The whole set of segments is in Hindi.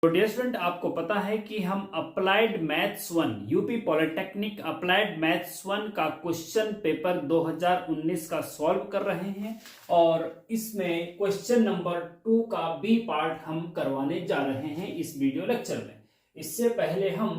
तो डियर स्टूडेंट, आपको पता है कि हम applied maths 1 UP polytechnic applied maths 1 का क्वेश्चन पेपर 2019 का सॉल्व कर रहे हैं और इसमें क्वेश्चन नंबर 2 का बी पार्ट हम करवाने जा रहे हैं इस वीडियो लेक्चर में। इससे पहले हम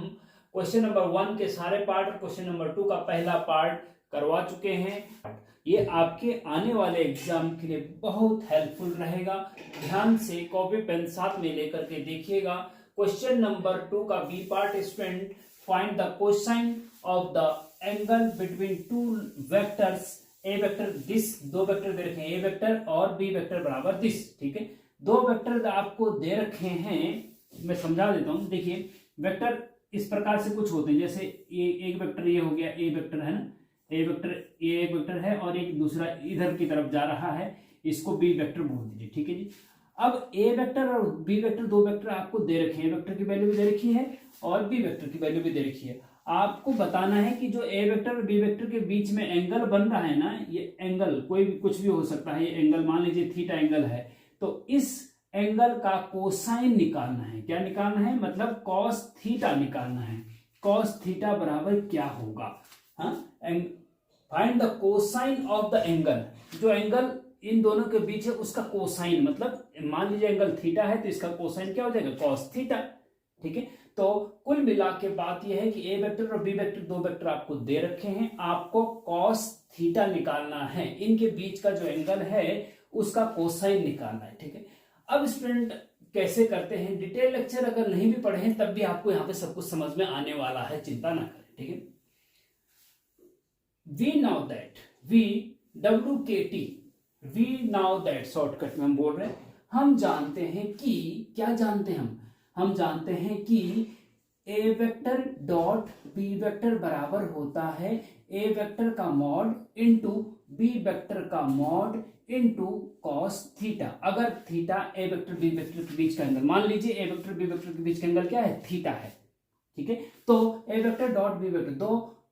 क्वेश्चन नंबर 1 के सारे पार्ट और क्वेश्चन नंबर 2 का पहला पार्ट करवा चुके हैं। ये आपके आने वाले एग्जाम के लिए बहुत हेल्पफुल रहेगा। ध्यान से कॉपी पेन साथ में लेकर के देखिएगा। क्वेश्चन नंबर 2 का B part, student find the cosine of the angle between two vectors A vector this. दो वेक्टर दे रखे हैं, ए वेक्टर और बी वेक्टर बराबर दिस। ठीक है, दो वेक्टर आपको दे रखे हैं, मैं समझा देता हूं। देखिए, वेक्टर इस प्रकार से कुछ होते हैं, जैसे एक वेक्टर ये हो गया, ए वेक्टर है ना, ए वेक्टर ये एक वेक्टर है और एक दूसरा इधर की तरफ जा रहा है, इसको बी वेक्टर बोल दीजिए। ठीक है जी। अब ए वेक्टर और बी वेक्टर, दो वेक्टर आपको दे रखे हैं, वेक्टर की वैल्यू भी दे रखी है और बी वेक्टर की वैल्यू भी दे रखी है। आपको बताना है कि जो ए वेक्टर और बी वेक्टर के बीच में एंगल बन रहा है ना, ये एंगल कोई भी कुछ भी हो सकता है। ये एंगल मान लीजिए थीटा एंगल है, तो इस एंगल का कोसाइन निकालना है। क्या निकालना है? मतलब कॉस थीटा निकालना है। कॉस थीटा बराबर क्या होगा? Find the cosine of the angle. जो एंगल इन दोनों के बीच है उसका कोसाइन, मतलब मान लीजिए एंगल थीटा है तो इसका कोसाइन क्या हो जाएगा? Cos theta. ठीक है, तो कुल मिला के बात यह है कि ए वेक्टर और बी वेक्टर, दो वेक्टर आपको दे रखे हैं, आपको कॉस थीटा निकालना है। इनके बीच का जो एंगल है उसका कोसाइन निकालना है। ठीक है, अब स्टूडेंट कैसे करते हैं, डिटेल लेक्चर अगर नहीं भी पढ़े तब भी आपको यहाँ पे सब कुछ समझ में आने वाला है, चिंता ना करें। ठीक है, we now that शॉर्टकट में हम बोल रहे हैं, हम जानते हैं कि क्या जानते हैं हम जानते हैं कि A vector dot B vector बराबर होता है ए वेक्टर का मॉड इंटू बी वेक्टर का मॉड इंटू कॉस थीटा। अगर थीटा ए वेक्टर बी वेक्टर के बीच का एंगल, मान लीजिए ए वेक्टर बी वेक्टर के बीच का एंगल क्या है? थीटा है। ठीक है, तो ए वेक्टर डॉट बी वेक्टर,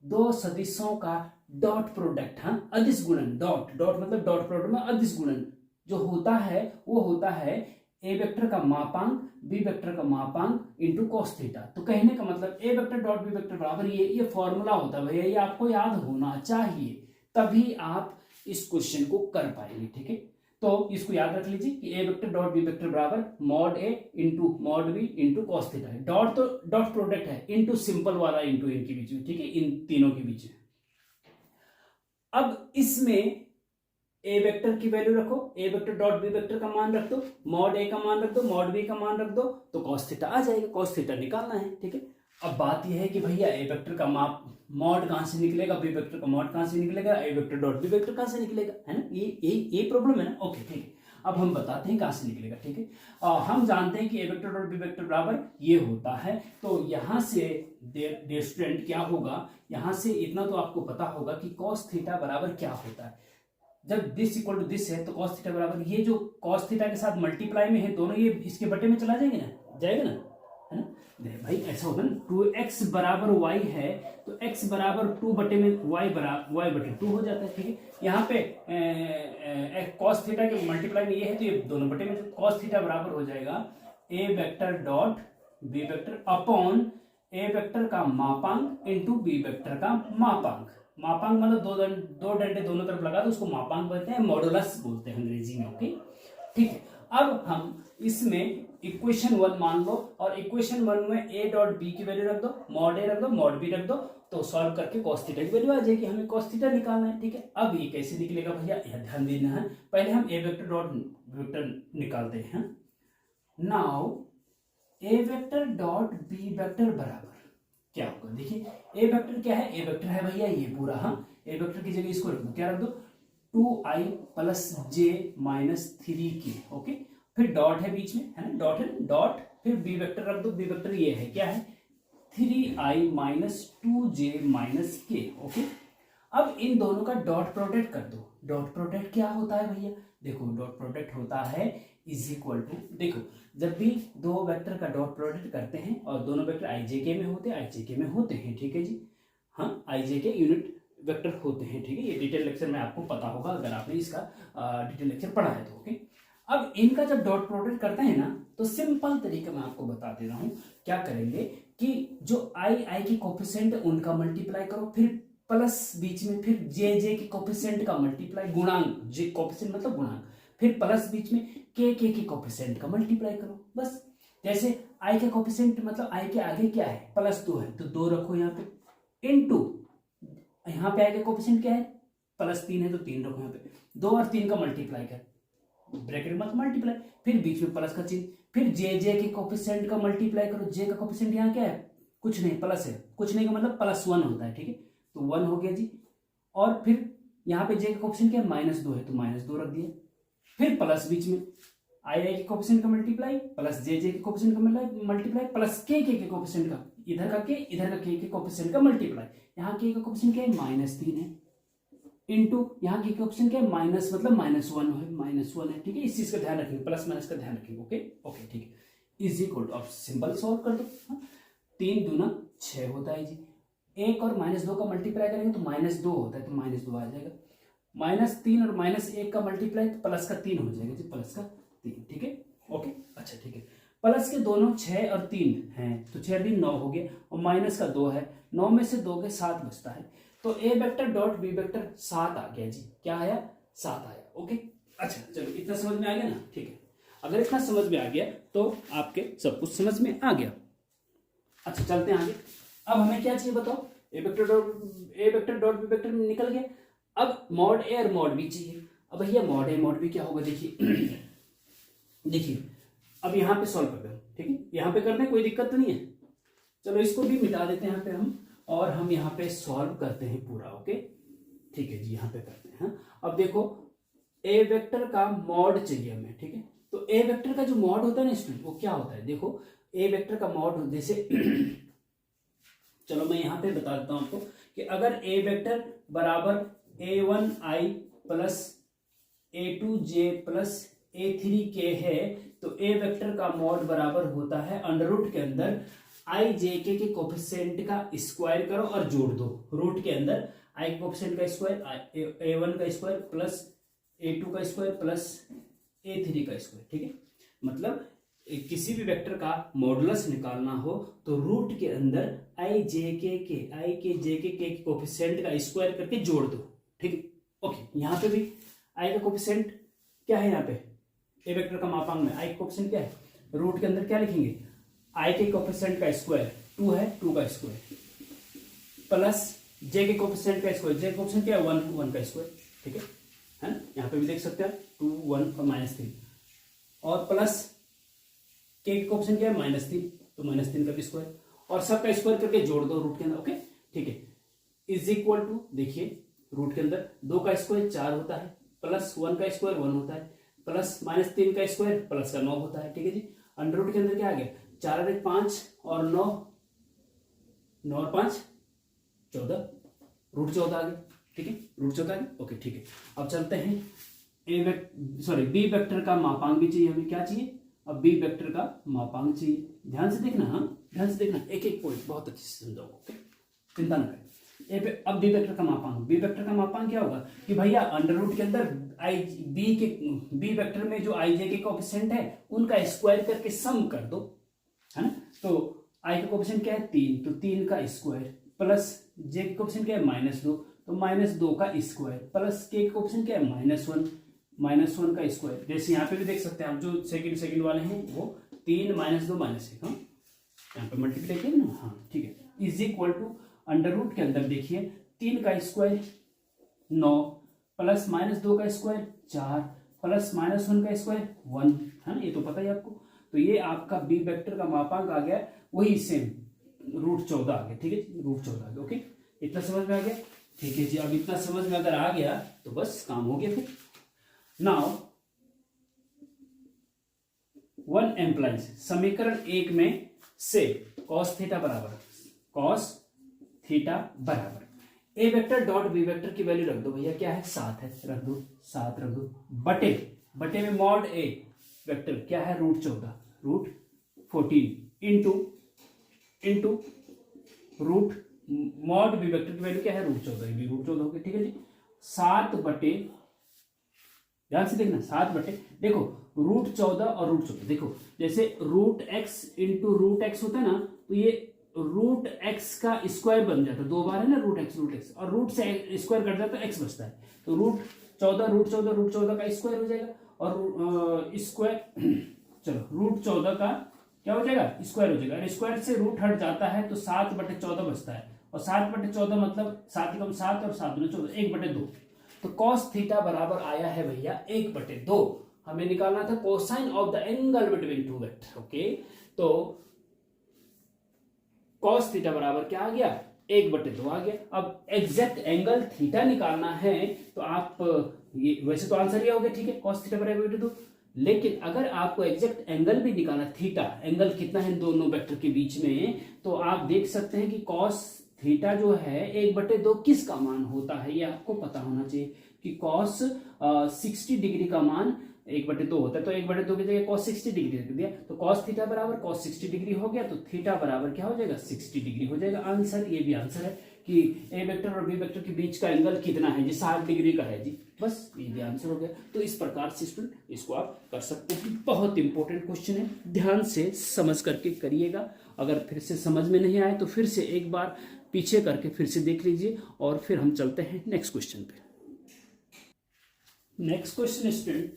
दो सदिशों का डॉट प्रोडक्ट, अदिश गुणन। डॉट मतलब डॉट प्रोडक्ट में अदिश गुणन जो होता है वो होता है ए वेक्टर का मापांक बी वेक्टर का मापांक इंटू कॉस थीटा। तो कहने का मतलब ए वेक्टर डॉट बी वेक्टर बराबर ये फॉर्मूला होता है भैया, ये आपको याद होना चाहिए, तभी आप इस क्वेश्चन को कर पाएंगे। ठीक है, तो इसको याद रख लीजिए कि A vector dot B vector बराबर mod A into mod B into cos theta है। डॉट तो डॉट प्रोडक्ट है, इंटू सिंपल वाला इंटू इनके बीच में। ठीक है, इन तीनों के बीच में। अब इसमें ए वेक्टर की वैल्यू रखो, ए वेक्टर डॉट बी वेक्टर का मान रख दो, मॉड ए का मान रख दो, मॉड बी का मान रख दो, तो कॉस थीटा आ जाएगा। कॉस थीटा निकालना है। ठीक है, अब बात यह है कि भैया ए वेक्टर का माप मॉड कहां से निकलेगा, बी वेक्टर का मॉड कहां से निकलेगा, ए वेक्टर डॉट बी वेक्टर कहां से निकलेगा, है ना? ये प्रॉब्लम है ना। ओके, ठीक है, अब हम बताते हैं कहां से निकलेगा। ठीक है, हम जानते हैं कि A vector dot B vector बराबर ये होता है, तो यहां से डियर स्टूडेंट क्या होगा, यहां से इतना तो आपको पता होगा कि कॉस थीटा बराबर क्या होता है। जब दिस इक्वल टू दिस है तो कॉस थीटा बराबर, ये जो कॉस थीटा के साथ मल्टीप्लाई में है दोनों, ये इसके बटे में चला जाएगा ना, है ना? भाई ऐसा होगा ना, 2x बराबर y है तो x बराबर 2 बटे में y बटे 2 हो जाता है। ठीक है, यहाँ पे कॉस थीटा के मल्टीप्लाई में ये है तो ये दोनों बटे में, तो कॉस थीटा बराबर हो जाएगा A vector dot B vector upon A vector का मापांक इंटू बी वेक्टर का मापांक। मापांक मतलब दो डंडे दोनों तरफ लगा तो उसको मापांक बोलते हैं, मॉडुलस बोलते हैं अंग्रेजी में। ओके, ठीक है, अब हम इसमें इक्वेशन 1 मान लो और इक्वेशन 1 में ए डॉट बी की वैल्यू रख दो, मॉड ए रख दो, मॉड बी रख दो, तो सॉल्व करके कॉस थीटा की वैल्यू आ जाएगी। हमें कॉस थीटा निकालना है। ठीक है, अब ये कैसे निकलेगा भैया, ध्यान देना है। पहले हम ए वेक्टर डॉट वेक्टर निकालते हैं। नाउ ए वेक्टर डॉट बी वेक्टर बराबर क्या होगा? देखिए, ए वेक्टर क्या है? ए वेक्टर है भैया ये पूरा। ए वेक्टर की जगह इसको रख दो, क्या रख दो? 2i प्लस जे माइनस 3k। ओके, फिर डॉट है बीच में, है ना, डॉट है, डॉट, फिर बी वेक्टर रख दो। बी वेक्टर ये है, क्या है? 3i minus 2j minus k। Okay, अब इन दोनों का डॉट प्रोडक्ट कर दो। डॉट प्रोडक्ट क्या होता है भैया? देखो, डॉट प्रोडक्ट होता है इज इक्वल टू, देखो जब भी दो वेक्टर का डॉट प्रोडक्ट करते हैं और दोनों वेक्टर आईजेके में होते हैं, ठीक है जी, हाँ, आईजेके यूनिट वेक्टर होते हैं। ठीक है, ये डिटेल लेक्चर में आपको पता होगा अगर आपने इसका डिटेल लेक्चर पढ़ा है तो। ओके, अब इनका जब डॉट प्रोडक्ट करते हैं ना तो सिंपल तरीका मैं आपको बता दे रहा हूं, क्या करेंगे कि जो आई के कोफिशिएंट उनका मल्टीप्लाई करो, फिर प्लस बीच में, फिर जे के कोफिशिएंट का मल्टीप्लाई, गुणांक, जे कोफिशिएंट मतलब गुणांक, फिर प्लस बीच में के कोफिशिएंट का मल्टीप्लाई करो, बस। जैसे आई का कोफिशिएंट मतलब आई के आगे क्या है, +2 है, तो 2 रखो यहाँ पे, इनटू यहाँ पे आई का कोफिशिएंट क्या है, +3 है, तो 3 रखो यहाँ पे, 2 और 3 का मल्टीप्लाई कर, ब्रैकेट में मल्टीप्लाई, फिर बीच में प्लस का चिन्ह, फिर जे के कोफिशिएंट का मल्टीप्लाई करो, जे का कोफिशिएंट यहाँ क्या है, कुछ नहीं, प्लस है, कुछ नहीं का मतलब +1 होता है, ठीक है, तो 1 हो गया जी। और फिर यहाँ पे जे का कोफिशिएंट क्या है, -2 है, तो -2 रख दिया, फिर प्लस बीच में आई के कोफिशिएंट का मल्टीप्लाई, प्लस जे के कोफिशिएंट का मल्टीप्लाई, प्लस के कोफिशिएंट का, इधर का के कोफिशिएंट का मल्टीप्लाई, यहाँ के का कोफिशिएंट क्या है, -3 है, इनटू यहाँ के कोफिशिएंट क्या है, माइनस मतलब -1 है, ठीक है, इस चीज का ध्यान रखेंगे, प्लस माइनस का ध्यान रखेंगे, ओके ठीक है, इज इक्वल टू, अब सिंपल सॉल्व कर दो, 3 दूना 6 होता है जी, 1 और -2 का मल्टीप्लाई करेंगे तो -2 होता है, तो -2 आ जाएगा, -3 और -1 का मल्टीप्लाई तो प्लस का 3 हो जाएगा जी, प्लस का 3, ठीक है, ओके, अच्छा ठीक है, प्लस के दोनों 6 और 3 हैं, तो 6 और 3 9 हो गए, और माइनस का 2 है, 9 में से 2 के 7 बचता है, तो ए वेक्टर डॉट बी वेक्टर 7 आ गया जी, क्या आया, 7 आया, ओके, अच्छा चलो इतना समझ में आ गया ना, ठीक है, अगर इतना समझ में आ गया तो आपके सब कुछ समझ में आ गया। अच्छा चलते हैं आगे, अब हमें क्या चाहिए बताओ, ए वेक्टर डॉट बी वेक्टर निकल गया, अब मॉड ए और मॉड बी चाहिए। अब भैया मॉड ए मॉड बी क्या होगा, देखिए देखिए अब यहाँ पे सॉल्व कर दो, ठीक है, यहाँ पे करने कोई दिक्कत तो नहीं है, चलो इसको भी मिटा देते हैं यहाँ पे हम, और हम यहाँ पे सॉल्व करते हैं पूरा, ओके ठीक है जी, यहाँ पे करते हैं। अब देखो ए वेक्टर का मॉड चाहिए हमें, ठीक है, तो ए वेक्टर का जो मॉड होता है ना स्टूडेंट, वो क्या होता है, देखो ए वेक्टर का मॉड जैसे चलो मैं यहाँ पे बता देता हूँ आपको कि अगर ए वेक्टर बराबर a1i plus a2j plus a3k है, तो ए वेक्टर का मॉड बराबर होता है अंडर के अंदर आई जे के कोफिशिएंट का स्क्वायर करो और जोड़ दो, रूट के अंदर आई के कोफिशिएंट का स्क्वायर, a1 का स्क्वायर प्लस a2 का स्क्वायर प्लस a3 का स्क्वायर, ठीक है, मतलब किसी भी वेक्टर का मॉडुलस निकालना हो तो रूट के अंदर आई के जे के कोफिशिएंट का स्क्वायर करके जोड़ दो, ठीक है, ओके, यहाँ पे भी आई का कोफिशिएंट क्या है, यहाँ पे ए वेक्टर का मापांक में आई का कोफिशिएंट क्या है, रूट के अंदर क्या लिखेंगे, आई के कोफिशिएंट का स्क्वायर 2 है, 2 का स्क्वायर प्लस जे के कोफिशिएंट का स्क्वायर, जे कोफिशिएंट क्या है 1 का स्क्वायर, ठीक है ना, यहाँ पे भी देख सकते हैं 2 1 और -3, और प्लस के कोफिशिएंट क्या है -3, तो -3 का भी स्क्वायर, और सब का स्क्वायर करके जोड़ दो रूट के अंदर, ओके ठीक है, इज इक्वल टू, देखिए रूट के अंदर 2 का स्क्वायर 4 होता है, प्लस 1 का स्क्वायर 1 होता है, प्लस -3 का स्क्वायर प्लस का 9 होता है, ठीक है जी, अंडर रूट के अंदर क्या आ गया, 4 और 1 5 और 9 और 5 14, रूट 14 आ गया, ठीक है, रूट 14 आ गया, ओके ठीक है। अब चलते हैं बी वेक्टर का मापांक भी चाहिए हमें, क्या चाहिए, अब बी वेक्टर का मापांक चाहिए, ध्यान से देखना, हाँ ध्यान से देखना, एक एक पॉइंट बहुत अच्छे से समझाओ, ओके चिंता न करें। अब बी वेक्टर का मापांक, बी वेक्टर का मापांक क्या होगा कि भैया अंडर रूट के अंदर बी वेक्टर में जो आई जे के कोफिशिएंट है उनका स्क्वायर करके सम कर दो, है ना, तो आई का कोफिशिएंट क्या है 3, तो 3 का स्क्वायर प्लस जे का कोफिशिएंट क्या है -2, तो -2 का स्क्वायर प्लस के का कोफिशिएंट क्या है -1 का स्क्वायर, जैसे यहाँ पे भी देख सकते हैं आप, जो सेकंड वाले हैं वो 3 -2 -1, हाँ यहाँ पे मल्टीप्लाई किया ना, हाँ ठीक है, is equal to under root के अंदर देखिए 3 का स्क्वायर 9 प्लस -2 का स्क्वायर 4 प्लस -1 का स्क्वायर 1, है ना, ये तो पता ही आपको, तो ये आपका बी वेक्टर का मापांक आ गया, वही सेम रूट 14 आ गया, ठीक है, रूट 14 आ गया, ओके इतना समझ में आ गया, ठीक है जी। अब इतना समझ में अगर आ गया तो बस काम हो गया। फिर नाउ वन एम्प्लाइज समीकरण 1 में से cos थीटा बराबर ए वेक्टर डॉट बी वेक्टर की वैल्यू रख दो भैया, क्या है 7 है, रख दो 7 रख दो, बटे में मॉड ए वेक्टर क्या है root 14 into root mod B vector की वैल्यू क्या है रूट 14, ये भी रूट 14 हो गया, ठीक है जी, 7 बटे ध्यान से देखना, 7 बटे देखो √14 और √14, देखो जैसे √x इंटू √x होता है ना, तो ये √x का स्क्वायर बन जाता है, 2 बार है ना √x, और रूट से स्क्वायर कट जाता है x बचता है, तो √14 का स्क्वायर हो जाएगा, और स्क्वायर चलो √14 का क्या हो जाएगा, स्क्वायर हो जाएगा, और स्क्वायर से रूट हट जाता है तो 7/14 बचता है, और 7/14 मतलब 7 एकम 7 और 7 दूनी 14, 1/2, तो कॉस थीटा बराबर आया है भैया 1/2। हमें निकालना था cosine of the angle between to vector. Okay, तो कॉस थीटा बराबर क्या आ गया, 1/2 आ गया। अब एग्जैक्ट एंगल थीटा निकालना है तो आप ये वैसे तो आंसर ये हो गया, ठीक है, कॉस थीटा बराबर 1/2, लेकिन अगर आपको एग्जैक्ट एंगल भी निकालना, थीटा एंगल कितना है दोनों वेक्टर के बीच में, तो आप देख सकते हैं कि कॉस थीटा जो है 1/2 किसका मान होता है, ये आपको पता होना चाहिए कि कॉस 60 डिग्री का मान 1/2 होता है, तो 1/2 की जगह कॉस 60 डिग्री रख दिया, तो कॉस थीटा बराबर कॉस 60 डिग्री हो गया, तो थीटा बराबर क्या हो जाएगा, 60 डिग्री हो जाएगा। आंसर, ये भी आंसर है कि ए वेक्टर और बी वेक्टर के बीच का एंगल कितना है जी, 60 डिग्री का है जी, बस ये भी आंसर हो गया। तो इस प्रकार से स्टूडेंट इसको आप कर सकते हैं, बहुत इंपॉर्टेंट क्वेश्चन है, ध्यान से समझ करके करिएगा। अगर फिर से समझ में नहीं आए तो फिर से एक बार पीछे करके फिर से देख लीजिए, और फिर हम चलते हैं नेक्स्ट क्वेश्चन पे। Next question student,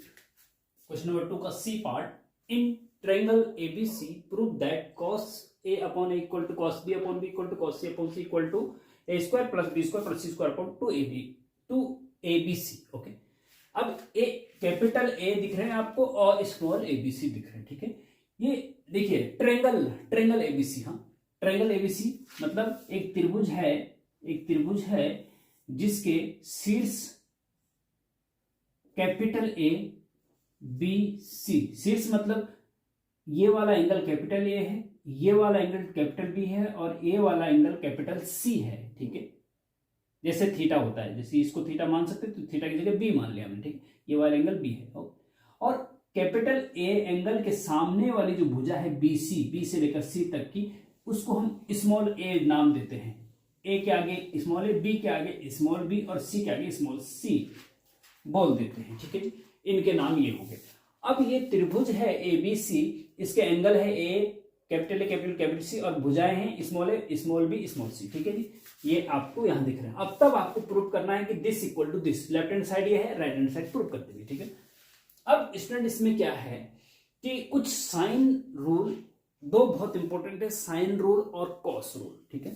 question number 2 का C part, in triangle ABC prove that cos a upon a equal to cos b upon b equal to cos c upon c equal to a square plus b square plus c square upon 2abc। Okay, अब ए कैपिटल ए दिख रहे हैं आपको और स्मॉल एबीसी दिख रहे हैं, ठीक है। ये देखिए ट्रायंगल एबीसी, हाँ ट्रायंगल एबीसी मतलब एक त्रिभुज है जिसके शीर्ष कैपिटल ए बी सी, शीर्ष मतलब ये वाला एंगल कैपिटल ए है, ये वाला एंगल कैपिटल बी है, और ये वाला एंगल कैपिटल सी है, ठीक है। जैसे थीटा होता है, जैसे इसको थीटा मान सकते हैं, तो थीटा की जगह बी मान लिया हमने, ठीक है, ये वाला एंगल बी है, और कैपिटल ए एंगल के सामने वाली जो भुजा है बी सी, बी से लेकर सी तक की, उसको हम स्मॉल ए नाम देते हैं, ए के आगे स्मॉल ए, बी के आगे स्मॉल बी, और सी के आगे स्मॉल सी बोल देते हैं, ठीक है, इनके नाम ये हो गए। अब ये त्रिभुज है ए बी सी, इसके एंगल है ए कैपिटल ए कैपिटल सी, और भुजाएं हैं स्मॉल ए स्मॉल बी स्मॉल सी, ठीक है जी, ये आपको यहां दिख रहे हैं। अब तब आपको प्रूव करना है कि this equal to this, left hand side ये है, राइट हैंड साइड प्रूव करते हुए, ठीक है। अब स्टूडेंट इसमें क्या है कि कुछ साइन रूल, दो बहुत इंपॉर्टेंट है, साइन रूल और कॉस रूल, ठीक है।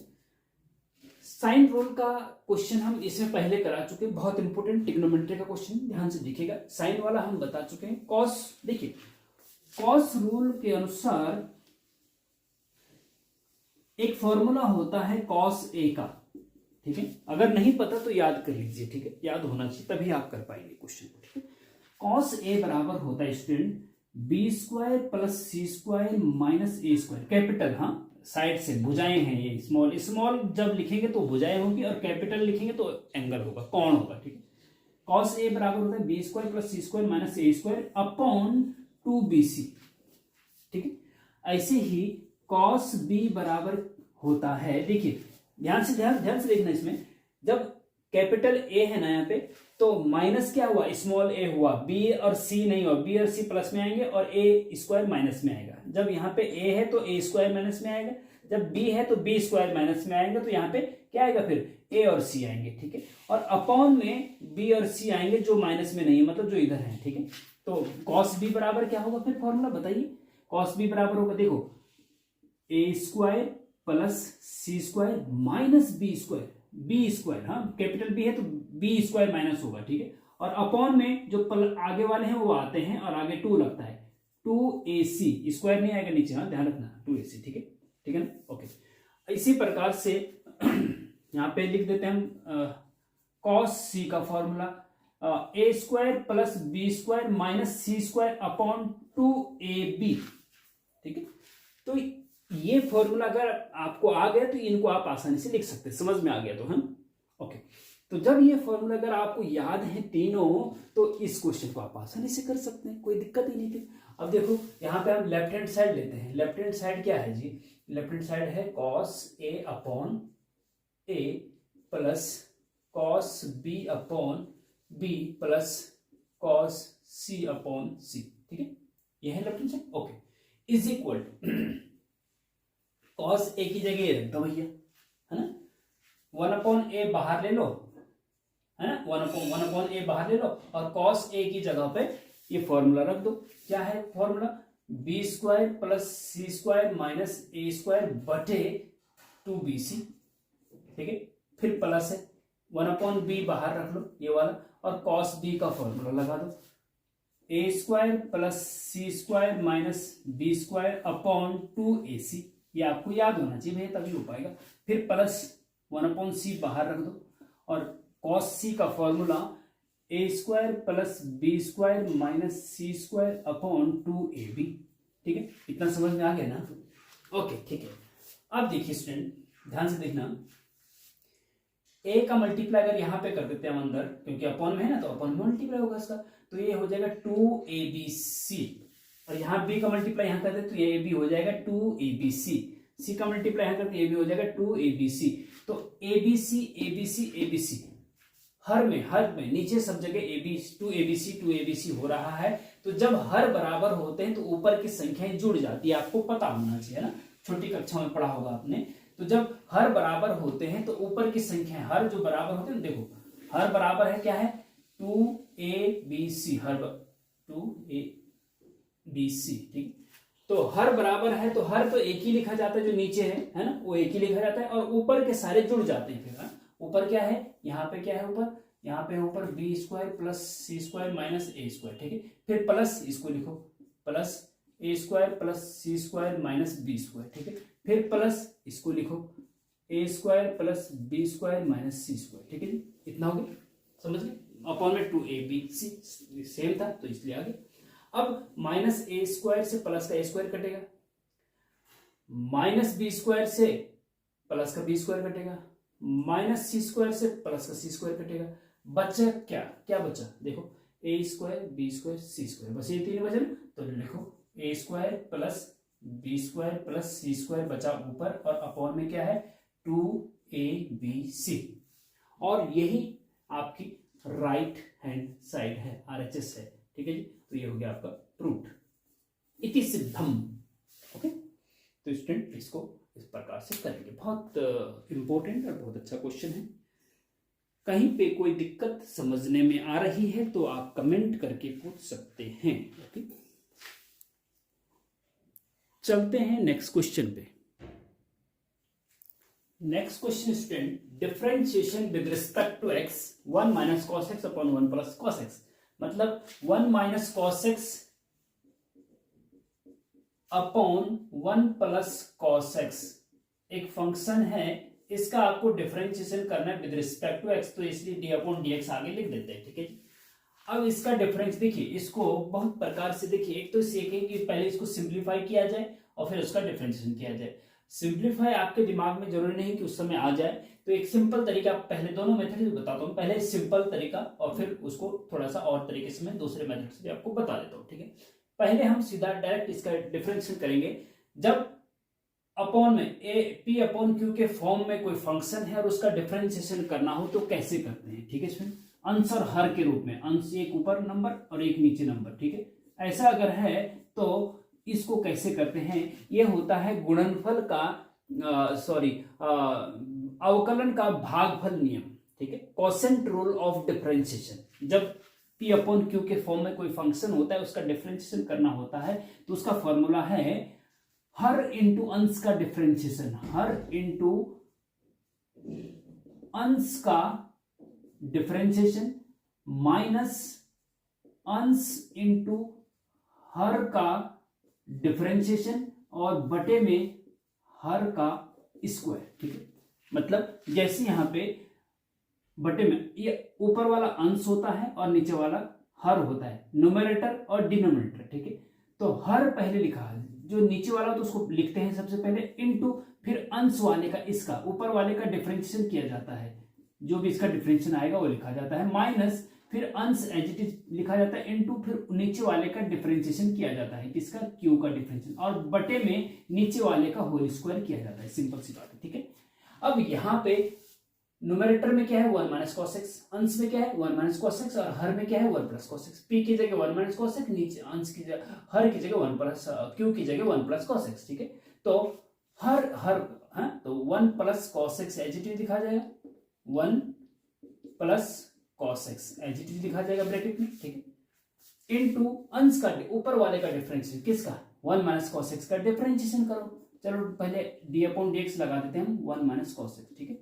साइन रूल का क्वेश्चन हम इसमें पहले करा चुके हैं, बहुत इंपॉर्टेंट ट्रिग्नोमेट्री का क्वेश्चन, ध्यान से देखिएगा। साइन वाला हम बता चुके हैं। कॉस, देखिए कॉस रूल के अनुसार एक फॉर्मूला होता है कॉस ए का, ठीक है, अगर नहीं पता तो याद कर लीजिए, ठीक है, याद होना चाहिए तभी आप कर पाएंगे क्वेश्चन को, ठीक है। कॉस ए बराबर होता है student B square plus C square minus ए स्क्वायर, कैपिटल, हाँ साइड से भुजाएं हैं ये, स्मॉल स्मॉल जब लिखेंगे तो भुजाएं होंगी, और कैपिटल लिखेंगे तो एंगल होगा, कोण होगा, ठीक है। कॉस ए बराबर होता है B square plus C square minus ए स्क्वायर अपॉन 2bc, ठीक है। ऐसे ही कॉस बी बराबर होता है, देखिए ध्यान से देखना, इसमें जब कैपिटल ए है ना यहाँ पे, तो माइनस क्या हुआ, स्मॉल ए हुआ, बी और सी नहीं हुआ, बी और सी प्लस में आएंगे और ए स्क्वायर माइनस में आएगा। जब यहाँ पे ए है तो ए स्क्वायर माइनस में आएगा, जब बी है तो बी स्क्वायर माइनस में आएगा, तो यहाँ पे क्या आएगा, फिर ए और सी आएंगे, ठीक है। और अपॉन में बी और सी आएंगे जो माइनस में नहीं है, मतलब जो इधर है, ठीक है। तो कॉस बी बराबर क्या होगा, फिर फॉर्मूला बताइए। कॉस बी बराबर होगा, देखो A square plus C square minus B square, B square, हाँ कैपिटल बी है तो बी स्क्वायर माइनस होगा, ठीक है। और अपॉन में जो आगे वाले हैं वो आते हैं और आगे 2 लगता है, 2ac, स्क्वायर नहीं आएगा नीचे, हाँ ध्यान रखना, 2ac, ठीक है, ठीक है ना, ओके। इसी प्रकार से यहाँ पे लिख देते हैं हम कॉस सी का formula, A square plus B square minus C square upon 2ab, ठीक है। तो ये फॉर्मूला अगर आपको आ गया तो इनको आप आसानी से लिख सकते हैं, समझ में आ गया तो, हम ओके। तो जब ये फॉर्मूला अगर आपको याद है तीनों, तो इस क्वेश्चन को आप आसानी से कर सकते हैं, कोई दिक्कत ही नहीं थी। अब देखो यहाँ पे हम लेफ्ट हैंड साइड लेते हैं, लेफ्ट हैंड साइड क्या है जी, लेफ्ट हैंड साइड है cos A upon A plus cos B upon B plus cos C upon C, ठीक है, ये है left hand side. Okay, is equal cos A की जगह ये रख दो भैया, है ना, 1/a बाहर ले लो, है ना, 1/a बाहर ले लो और कॉस ए की जगह पे ये फॉर्मूला रख दो। क्या है formula? b² plus c² minus a² बटे 2bc, ठीक है, फिर प्लस है 1/b बाहर रख लो ये वाला और cos b का फॉर्मूला लगा दो, a² plus c² minus b² upon 2ac, ये आपको याद होना चाहिए भैया तभी हो पाएगा। फिर प्लस 1/c बाहर रख दो और cos c का formula a² plus b² minus c² upon 2ab, ठीक है, इतना समझ में आ गया ना? ओके, ठीक है। अब देखिए स्टूडेंट, ध्यान से देखना, a का मल्टीप्लाई अगर यहां पे कर देते हैं हम अंदर, क्योंकि अपॉन में है ना, तो अपॉन में मल्टीप्लाई होगा इसका, तो ये हो जाएगा 2abc, और यहाँ b का मल्टीप्लाई यहां कर दे तो ये ab हो जाएगा 2abc, c का मल्टीप्लाई यहां करते ये भी हो जाएगा 2abc, तो abc abc abc हर में नीचे सब जगह टू एबीसी हो रहा है। तो जब हर बराबर होते हैं तो ऊपर की संख्याएं जुड़ जाती है, आपको पता होना चाहिए ना, छोटी कक्षा में पढ़ा होगा आपने। तो जब हर बराबर होते हैं तो ऊपर की संख्याएं हर जो बराबर होते हैं, देखो हर बराबर है क्या है 2abc, हर 2abc, ठीक। तो हर बराबर है तो हर तो एक ही लिखा जाता है, जो नीचे है ना, वो एक ही लिखा जाता है और ऊपर के सारे जुड़ जाते हैं। फिर ऊपर क्या है, यहाँ पे क्या है ऊपर, यहाँ पे ऊपर b² plus c² minus a², ठीक है, फिर प्लस इसको लिखो plus a² plus c² minus b², ठीक है, फिर प्लस इसको लिखो a² plus b² minus c², ठीक है जी, इतना हो गया, समझ गए, अपॉन में 2abc सेम था तो इसलिए आगे। अब माइनस a² से प्लस का a² कटेगा, माइनस b² से प्लस का b² कटेगा, माइनस c² से प्लस का c² कटेगा, बचा क्या, क्या बचा देखो a² b² c², बस ये तीन बचे ना, तो लिखो a² plus b² plus c² बचा ऊपर और अपॉन में क्या है 2abc, और यही आपकी राइट हैंड साइड है, RHS है, ठीक है जी। तो ये हो गया आपका प्रूफ, इति सिद्धम। ओके, तो स्टूडेंट इसको इस प्रकार से करेंगे, बहुत इंपॉर्टेंट और बहुत अच्छा क्वेश्चन है। कहीं पे कोई दिक्कत समझने में आ रही है तो आप कमेंट करके पूछ सकते हैं। ओके, चलते हैं नेक्स्ट क्वेश्चन पे। Next question student, differentiation with respect to x 1 minus cos x upon 1 plus cos x, मतलब 1 minus cos x upon 1 plus cos x एक फंक्शन है, इसका आपको डिफरेंशिएशन करना है विद रिस्पेक्ट टू x, तो इसलिए d अपॉन dx आगे लिख देते हैं, ठीक है जी। अब इसका डिफरेंस देखिए, इसको बहुत प्रकार से देखिए, एक तो सीखेंगे कि पहले इसको सिंप्लीफाई किया जाए और फिर उसका डिफरेंशिएशन किया जाए। सिंप्लीफाई आपके दिमाग में जरूरी नहीं कि उस समय आ जाए, तो एक सिंपल तरीका, पहले दोनों मेथड बताता हूँ, पहले सिंपल तरीका और फिर उसको थोड़ा सा और तरीके से मैं दूसरे मेथड से आपको बता देता हूँ, ठीक है। पहले हम सीधा डायरेक्ट इसका डिफरेंशिएशन करेंगे, जब अपॉन में p अपॉन q के फॉर्म में कोई फंक्शन है और उसका डिफरेंशिएशन करना हो तो कैसे करते हैं, ठीक है इसमें अंश और हर के रूप में, अंश एक ऊपर नंबर और एक नीचे नंबर, ठीक है। ऐसा अगर है तो इसको कैसे करते हैं, ये होता है गुणनफल का अवकलन का भागफल नियम, ठीक है, क्वोशिएंट रूल ऑफ डिफरेंशिएशन। जब p अपॉन q के फॉर्म में कोई फंक्शन होता है, उसका डिफरेंशिएशन करना होता है, तो उसका फॉर्मूला है हर इंटू अंश का डिफरेंशिएशन, हर इंटू अंश का डिफरेंशिएशन माइनस अंश इंटू हर का डिफरेंशिएशन और बटे में हर का स्क्वायर, ठीक है। मतलब जैसे यहां पे बटे में ये ऊपर वाला अंश होता है और नीचे वाला हर होता है, न्यूमरेटर और डिनोमिनेटर, ठीक है। तो हर पहले लिखा है, जो नीचे वाला तो उसको लिखते हैं सबसे पहले, इनटू फिर अंश वाले का, इसका ऊपर वाले का डिफरेंशिएशन किया जाता है, जो भी इसका डिफरेंशिएशन आएगा वो लिखा जाता है, माइनस फिर अंश एज इट इज लिखा जाता है, इनटू फिर नीचे वाले का डिफरेंशिएशन किया जाता है, किसका क्यू का डिफरेंशिएशन, और बटे में नीचे वाले का होल स्क्वायर किया जाता है, सिंपल सी बात है, ठीक है। अब यहाँ पे न्यूमरेटर में क्या है 1 माइनस कॉस एक्स, अंश में क्या है 1 माइनस कॉस एक्स, और हर में क्या है 1 प्लस कॉस एक्स। पी की जगह 1 माइनस कॉस एक्स, नीचे अंश की जगह हर की जगह 1 प्लस क्यू की जगह 1 प्लस कॉस एक्स। ठीक है, तो हर हर हाँ तो 1 plus cos x as it is लिखा जाएगा, 1 plus cos x as it is लिखा जाएगा ब्रैकेट में। ठीक है, इनटू अंश का ऊपर वाले का डिफरेंशिएशन किसका 1 माइनस कॉस एक्स का डिफरेंशिएशन करो। चलो पहले डी अपॉन डी एक्स लगा देते हैं हम, 1 माइनस कॉस एक्स। ठीक है,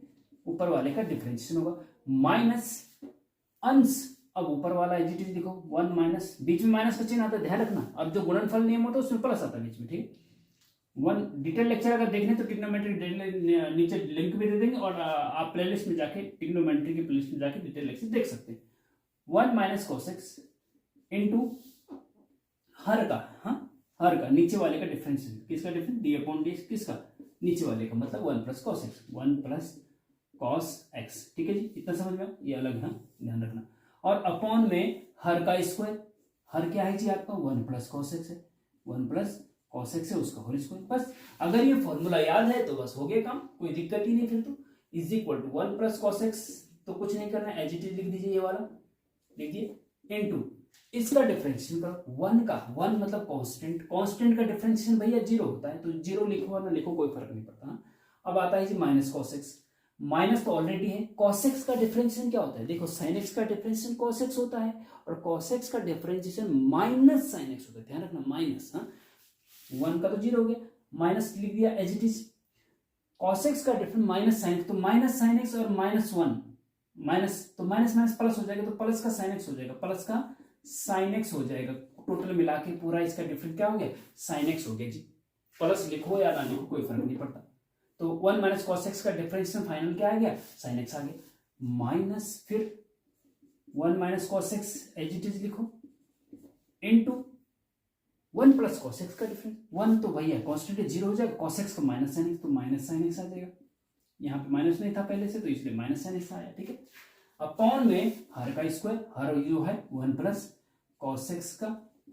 ऊपर वाले का डिफरेंशिएशन होगा माइनस अंश, अब ऊपर वाला एज इट इज लिखो 1 माइनस, बीच में माइनस का चिन्ह आता है ध्यान रखना, अब जो गुणनफल नियम होता है उसमें प्लस आता है बीच में। ठीक है, वन डिटेल लेक्चर अगर देखने तो ट्रिग्नोमेट्री नीचे लिंक भी दे देंगे, और आप प्लेलिस्ट में जाके ट्रिग्नोमेट्री की प्लेलिस्ट में जाके डिटेल लेक्चर देख सकते हैं। 1 माइनस कॉस एक्स इंटू हर का, हाँ हर का नीचे वाले का डिफरेंस, किसका डिफरेंस डी अपॉन डी किसका नीचे वाले का, मतलब 1 plus cos x, 1 plus cos x. ठीक है जी, इतना समझ में, ये अलग है ध्यान रखना। और अपॉन में हर का स्क्वायर, हर क्या है जी आपका 1 प्लस कॉस एक्स है, 1 प्लस कॉस एक्स है उसका होल स्क्वायर। बस अगर ये फॉर्मूला याद है तो बस हो गया काम, कोई दिक्कत ही नहीं। फिर तो is equal to 1 plus cos x, तो कुछ नहीं करना, एज इट इज लिख दीजिए, ये वाला लिख दिए, इनटू इसका डिफरेंशिएशन करो 1 का, 1 मतलब कांस्टेंट, कांस्टेंट का डिफरेंशिएशन भैया 0 होता है, तो 0 लिखो ना लिखो कोई फर्क नहीं पड़ता। अब आता है जी माइनस कॉस एक्स, माइनस तो ऑलरेडी है, cos x का डिफरेंशिएशन क्या होता है, देखो sin x का डिफरेंशिएशन cos x होता है, और cos x का डिफरेंशिएशन माइनस sin x होता है, ध्यान रखना माइनस, हाँ 1 का तो 0 हो गया, माइनस लिख दिया as it is, cos x का डिफरेंस माइनस sin x, तो माइनस sin x और माइनस 1 माइनस, तो माइनस माइनस प्लस हो जाएगा, तो प्लस का sin x हो जाएगा, प्लस का sin x हो जाएगा, टोटल मिला के पूरा इसका डिफरेंस क्या हो गया sin x हो गया जी। प्लस लिखो या ना लिखो कोई फर्क नहीं पड़ता। तो 1 माइनस कॉस एक्स का डिफरेंशिएशन फाइनल क्या आ गया sin x आ गया, माइनस फिर 1 minus cos x as it is लिखो, इनटू 1 प्लस कॉस एक्स का डिफरेंस, 1 तो भैया कांस्टेंट है 0 हो जाएगा, कॉस एक्स को माइनस sin x, तो माइनस sin x आ जाएगा, यहाँ पे माइनस नहीं था पहले से तो इसलिए माइनस sin x आया। ठीक है, अपॉन में हर का स्क्वायर, हर जो है 1 प्लस कॉस एक्स का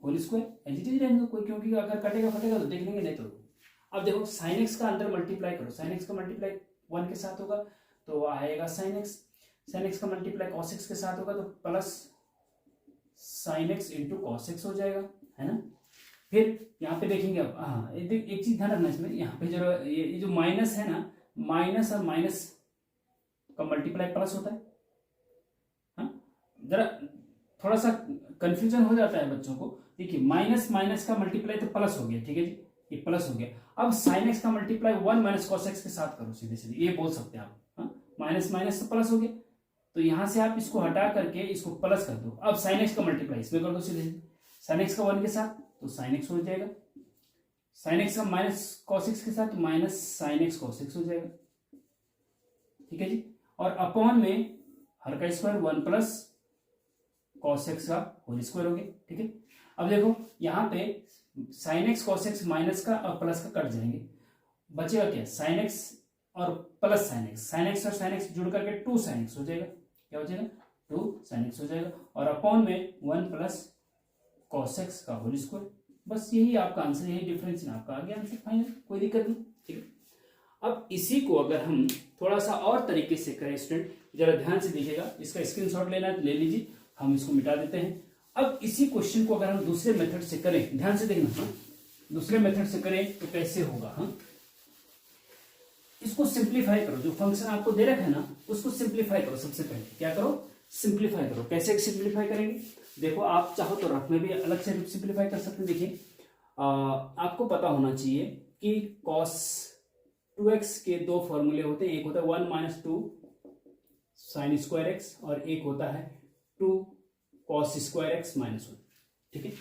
whole square as it is रहेंगे कोई, क्योंकि अगर कटेगा फटेगा तो देख लेंगे, नहीं तो अब देखो sin x का अंदर मल्टीप्लाई करो, sin x का मल्टीप्लाई 1 के साथ होगा तो आएगा sin x का मल्टीप्लाई cos x के साथ होगा तो plus sin x into cos x हो जाएगा, है ना। फिर यहाँ पे देखेंगे अब, हाँ एक चीज ध्यान रखना इसमें, यहाँ पे जरा ये जो माइनस है ना, माइनस और माइनस का मल्टीप्लाई प्लस होता है, हाँ जरा थोड़ा सा कंफ्यूजन हो जाता है बच्चों को। देखिए माइनस माइनस का मल्टीप्लाई तो प्लस हो गया, ठीक है जी, ये प्लस हो गया। अब sin x का मल्टीप्लाई 1 माइनस कॉस एक्स के साथ करो, सीधे सीधे ये बोल सकते हैं आप, माइनस माइनस तो प्लस हो गया, तो यहां से आप इसको हटा करके इसको प्लस कर दो। अब sin x का मल्टीप्लाई इसमें कर दो सीधे सीधे, sin x का 1 के साथ तो sin x हो जाएगा, sin x का माइनस कॉस एक्स के साथ minus sin x cos x हो जाएगा, ठीक है जी। और अपॉन में हर का स्क्वायर 1 प्लस कॉस एक्स का होल स्क्वायर हो गया, ठीक है। अब देखो यहाँ पे sin x cos x minus का और प्लस का कट जाएंगे, बचेगा क्या sin x और प्लस sin x और sin x जुड़ करके 2 sin x हो जाएगा, क्या हो जाएगा 2 sin x हो जाएगा, और अपॉन में 1 प्लस cos x का होल स्क्वायर। बस यही आपका आंसर, यही डिफरेंस आपका आ गया आंसर फाइनल, कोई दिक्कत नहीं, ठीक है। अब इसी को अगर हम थोड़ा सा और तरीके से करें स्टूडेंट, जरा ध्यान से देखिएगा, इसका स्क्रीनशॉट लेना है तो ले लीजिए, हम इसको मिटा देते हैं। अब इसी क्वेश्चन को अगर हम दूसरे मेथड से करें, ध्यान से देखना, हाँ दूसरे मेथड से करें तो कैसे होगा, हाँ इसको सिंप्लीफाई करो, जो फंक्शन आपको दे रखा है ना उसको सिंप्लीफाई करो। सबसे पहले क्या करो, सिंप्लीफाई करो। कैसे सिंप्लीफाई करेंगे, देखो आप चाहो तो रफ में भी अलग से सिंप्लीफाई कर सकते हैं। देखिए आपको पता होना चाहिए कि cos 2x के दो फॉर्मूले होते हैं, एक होता है 1 माइनस 2 साइन स्क्वायर एक्स और एक होता है 2 cos स्क्वायर एक्स माइनस 1, ठीक है।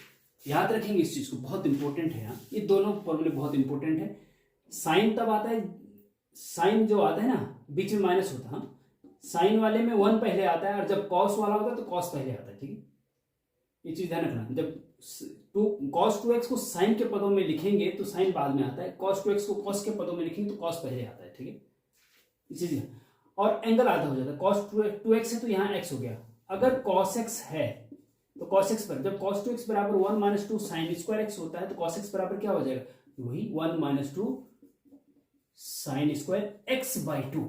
याद रखेंगे इस चीज को, बहुत इंपॉर्टेंट है, ये दोनों फॉर्मूले बहुत इंपॉर्टेंट है। साइन तब आता है, साइन जो आता है ना बीच में माइनस होता है, साइन वाले में 1 पहले आता है, और जब कॉस वाला होता है तो कॉस पहले आता है, ठीक है। ये चीज ध्यान रखना, जब cos 2x को साइन के पदों में लिखेंगे तो साइन बाद में आता है, cos 2x को cos के पदों में लिखेंगे तो cos पहले आता है, ठीक है। इसी और एंगल आधा हो जाता है, cos 2x है तो यहाँ x हो गया, अगर cos x है तो cos x पर, जब cos 2x बराबर 1 माइनस 2 साइन स्क्वायर एक्स होता है तो cos x बराबर क्या हो जाएगा, वही 1 minus 2 sine square x by 2,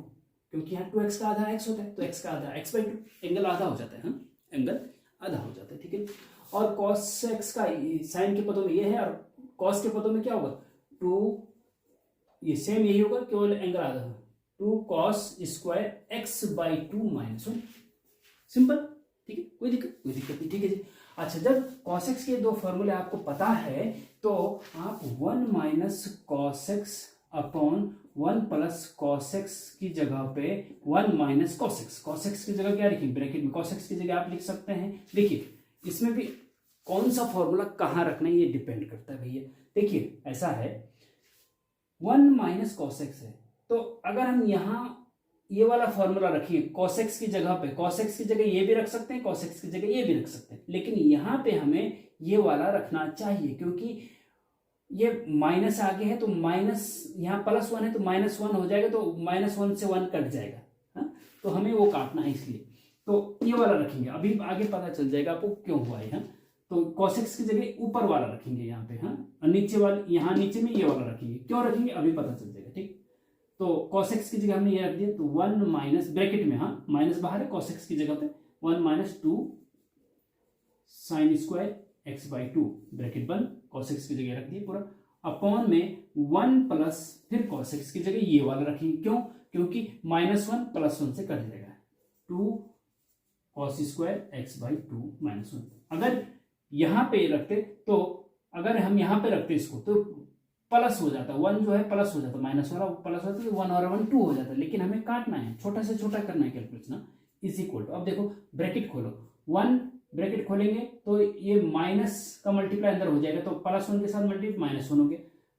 क्योंकि यहाँ 2x का आधा x होता है, तो x का आधा x/2, एंगल आधा हो जाता है। हाँ, एंगल आधा हो जाता है, ठीक है। और cos x का साइन के पदों में ये है, और cos के पदों में क्या होगा, 2, ये सेम यही होगा, केवल एंगल आधा होगा, 2 cos स्क्वायर x/2 -1, सिंपल, ठीक है, कोई दिक्कत नहीं, ठीक है जी। अच्छा, जब cos x के दो फॉर्मूले आपको पता है तो आप 1 minus cos x upon 1 plus cos x की जगह पे 1 माइनस cos x की जगह क्या लिखेंगे, ब्रैकेट में cos x की जगह आप लिख सकते हैं। देखिए इसमें भी कौन सा फॉर्मूला कहाँ रखना है ये डिपेंड करता है भैया। देखिए ऐसा है, 1 माइनस cos x है, तो अगर हम यहाँ ये वाला फॉर्मूला रखिए cos x की जगह पे, cos x की जगह ये भी रख सकते हैं, cos x की जगह ये भी रख सकते हैं, लेकिन यहाँ पे हमें ये वाला रखना चाहिए, क्योंकि ये माइनस आगे है तो माइनस, यहाँ +1 है तो -1 हो जाएगा, तो -1 से 1 कट जाएगा। हाँ, तो हमें वो काटना है, इसलिए तो ये वाला रखेंगे। अभी आगे पता चल जाएगा आपको क्यों हुआ है। हाँ, तो cos x की जगह ऊपर वाला रखेंगे यहाँ पे। हाँ, और नीचे वाले, यहाँ नीचे में ये वाला रखेंगे, क्यों रखेंगे अभी पता चल जाएगा, ठीक। तो cos x की जगह हमने ये रख दिया, तो 1 माइनस ब्रैकेट में, हाँ माइनस बाहर है, cos x की जगह पे 1 minus 2 sine square x/2 bracket बंद, cos x की जगह रख दिया पूरा, अपॉन में 1 प्लस फिर cos x की जगह ये वाला रखेंगे, क्यों, क्योंकि -1 +1 से कट जाएगा, 2 cos स्क्वायर x/2 -1। अगर यहाँ पे रखते, तो अगर हम यहाँ पे रखते इसको तो प्लस हो जाता, 1 जो है प्लस हो जाता, माइनस वाला प्लस होता, तो 1 और 1 2 हो जाता, लेकिन हमें काटना है, छोटा से छोटा करना है कैलकुलेशन, इज इक्वल टू। अब देखो ब्रैकेट खोलो, 1 ब्रैकेट खोलेंगे तो ये माइनस का मल्टीप्लाई अंदर हो जाएगा, तो +1 के साथ मल्टीप्लाई -1 हो गया,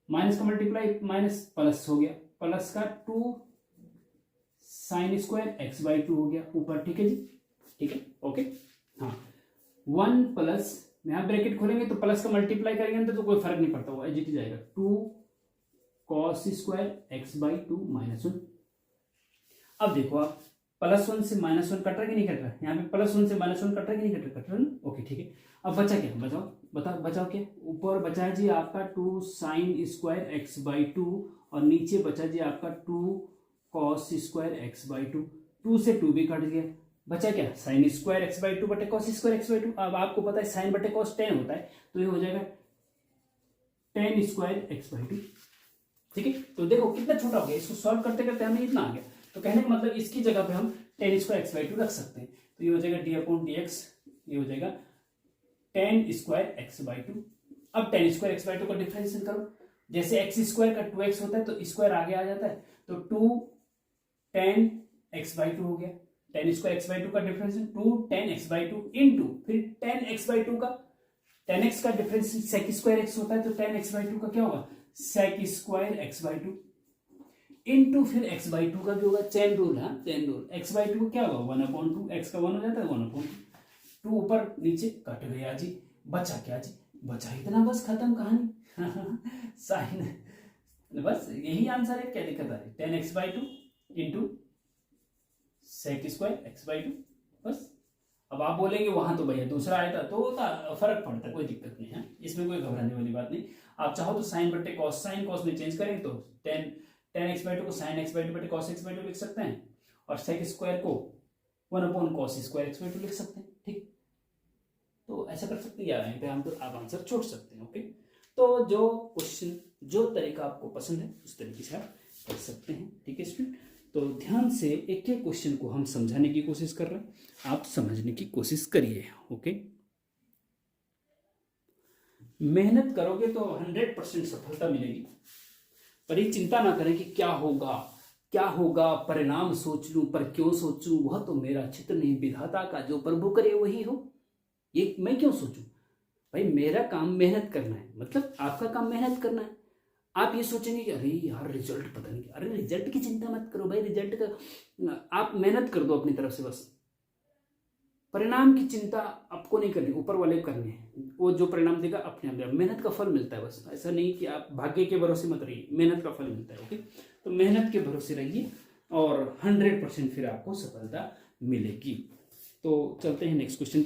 माइनस का मल्टीप्लाई माइनस प्लस हो गया, प्लस का 2 साइन स्क्वायर x/2 हो गया ऊपर, ठीक है जी, ठीक है, ओके। हाँ, 1 प्लस, यहाँ ब्रैकेट खोलेंगे तो प्लस का मल्टीप्लाई करेंगे तो कोई फर्क नहीं पड़ता, वो एज जाएगा, 2 cos स्क्वायर x/2 -1। अब देखो आप, +1 से -1 कट रहा है कि नहीं कट रहा है, यहाँ पे +1 से -1 कट रहा है कि नहीं कट रहा, कट रहा है ना, ओके, ठीक है। अब बचा क्या, बचाओ क्या, ऊपर बचा है जी आपका 2 साइन स्क्वायर x/2 और नीचे बचा जी आपका 2 cos स्क्वायर x/2, 2 से 2 भी कट गया, बचा क्या, साइन स्क्वायर x/2 बटे cos स्क्वायर x/2। अब आपको पता है साइन बटे cos 10 होता है, तो ये हो जाएगा 10 स्क्वायर x/2, ठीक है। तो देखो कितना छोटा हो गया, इसको सॉल्व करते करते हमें इतना आ गया, तो कहने का मतलब इसकी जगह पे हम 10 स्क्वायर x/2 रख सकते हैं, तो ये हो जाएगा d/dx, ये हो जाएगा 10 स्क्वायर x/2। अब 10 स्क्वायर x/2 का डिफरेंशिएशन करो, जैसे x स्क्वायर का 2x होता है तो स्क्वायर आगे आ जाता है, तो 2 10 x/2 हो गया, 10 स्क्वायर x/2 का डिफरेंशिएशन 2 10 x/2 इंटू फिर 10 x/2 का 10x का डिफरेंशिएशन सेक स्क्वायर x होता है, तो 10 x/2 का क्या होगा, सेक स्क्वायर x/2 इंटू फिर x/2 का भी होगा, चेन रूल है, चेन रूल, x/2 को क्या होगा 1/2, x का 1 हो जाता है 1/2, 2 ऊपर नीचे कट गया जी, बचा क्या जी, बचा इतना, बस खत्म कहानी। साइन, बस यही आंसर है, क्या दिक्कत आ रही, 10 x/2 into sec square x/2, बस। अब आप बोलेंगे वहां तो भैया दूसरा आया था, तो फर्क पड़ता है, कोई दिक्कत नहीं है, इसमें कोई घबराने वाली बात नहीं। आप चाहो तो साइन बटे कॉस, साइन कॉस में चेंज करें तो 10 x/2 को साइन x/2 बटे कॉस x/2 लिख सकते हैं, और सेक स्क्वायर को 1/cos स्क्वायर x/2 लिख सकते हैं, ठीक। तो ऐसा कर सकते हैं, या यहीं पे हम तो आप आंसर छोड़ सकते हैं, ओके। तो जो क्वेश्चन, जो तरीका आपको पसंद है उस तरीके से आप कर सकते हैं, ठीक है स्टूडेंट। तो ध्यान से एक एक क्वेश्चन को हम समझाने की कोशिश कर रहे हैं, आप समझने की कोशिश करिए, ओके। मेहनत करोगे तो 100% सफलता मिलेगी, पर ये चिंता ना करें कि क्या होगा, परिणाम सोच लूं, पर क्यों सोचूं, वह तो मेरा चित्त नहीं, विधाता का जो प्रभु करे वही हो, ये मैं क्यों सोचूं। भाई मेरा काम मेहनत करना है, मतलब आपका काम मेहनत करना है। आप ये सोचेंगे कि अरे यार रिजल्ट पता नहीं, अरे रिजल्ट की चिंता मत करो भाई, रिजल्ट का आप मेहनत कर दो अपनी तरफ से, बस परिणाम की चिंता आपको नहीं करनी, ऊपर वाले करने हैं, वो जो परिणाम देगा अपने आप, मेहनत का फल मिलता है, बस ऐसा नहीं कि आप भाग्य के भरोसे मत रहिए, मेहनत का फल मिलता है, ओके। तो मेहनत के भरोसे रहिए और 100% फिर आपको सफलता मिलेगी। तो चलते हैं नेक्स्ट क्वेश्चन।